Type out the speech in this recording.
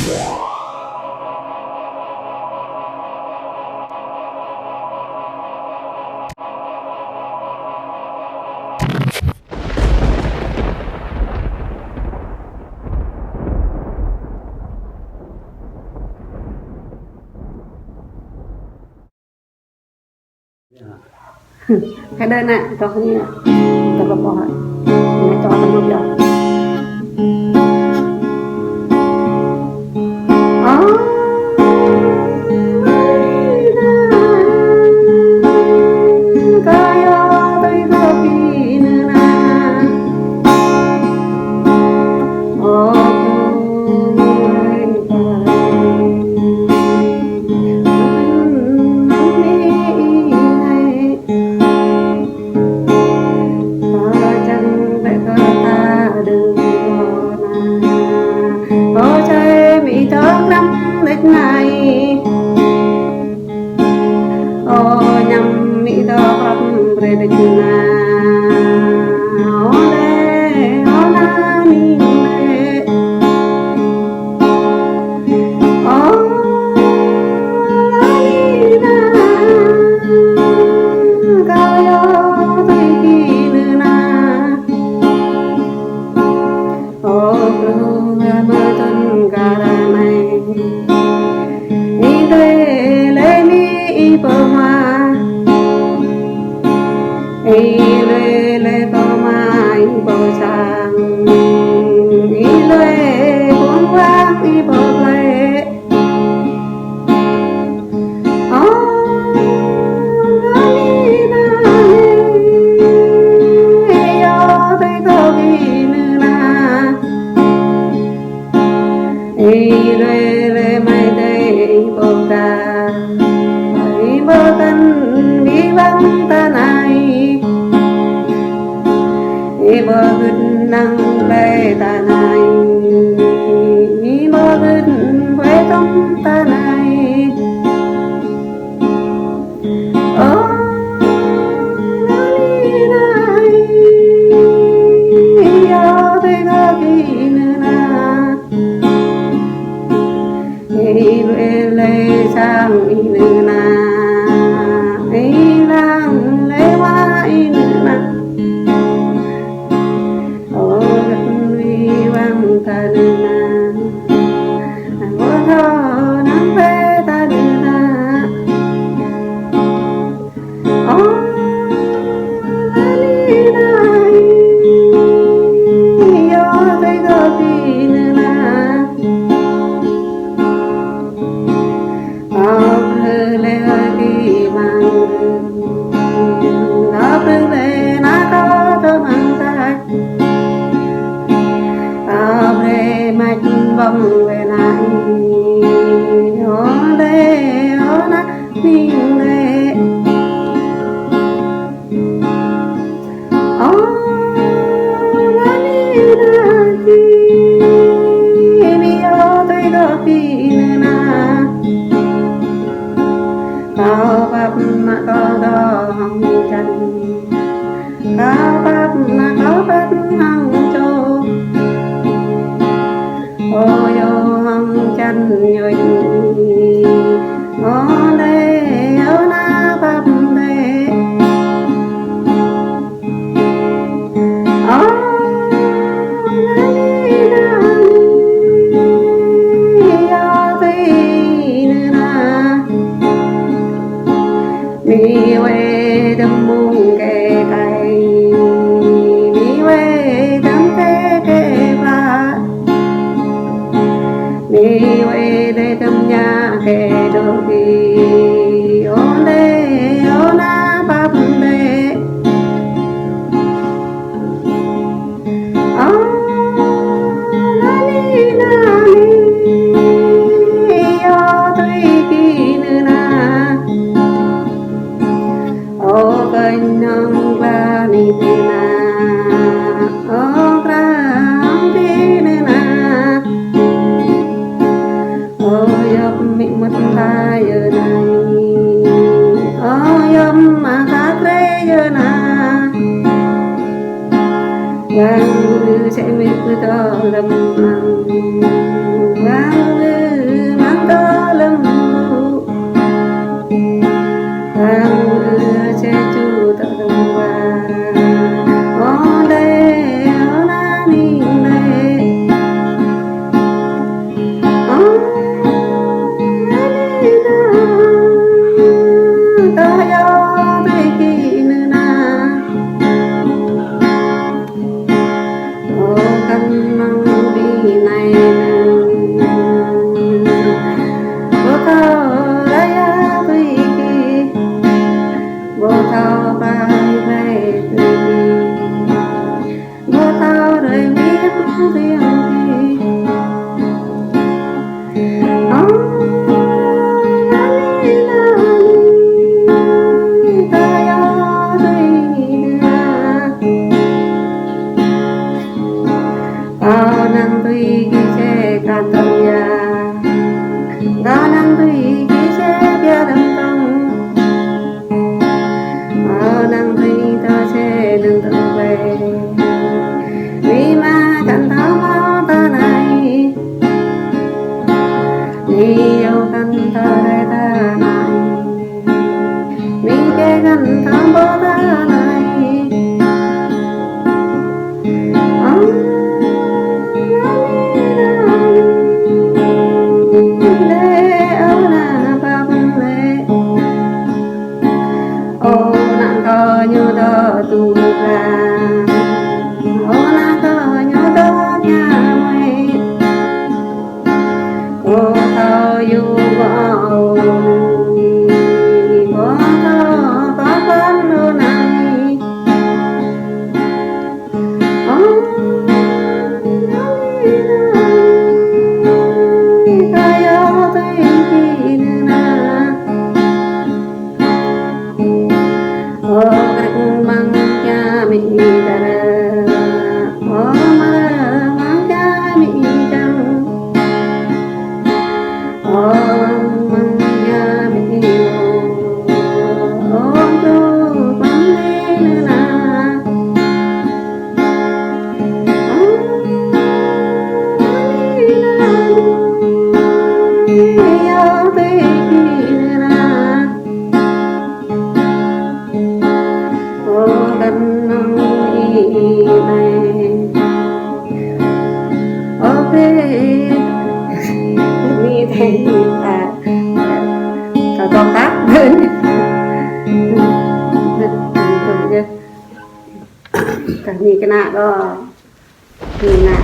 Cái đơn này cho không như tập lập bỏ này cho tập một giờ Vang sẽ biết tôi to lầm lòng vang Iâu Tơlơi Jrai mi kê gần thăm bố ta này để âu na bắp lệ ô nặng cờ như tờ tu ra ô nặng cờ như tờ nhà mày ô thơ yêu vợ ô thơ có con nữ này ô cái yêu tôi khi na ô rừng mang cha mình ta ô mang cha mình chẳng ô mang cha mình ô tu bắn lên là Iâu Tui ra ô gần nông này ok mi thấy có khác hơn cả gì cái nào đó thì nạn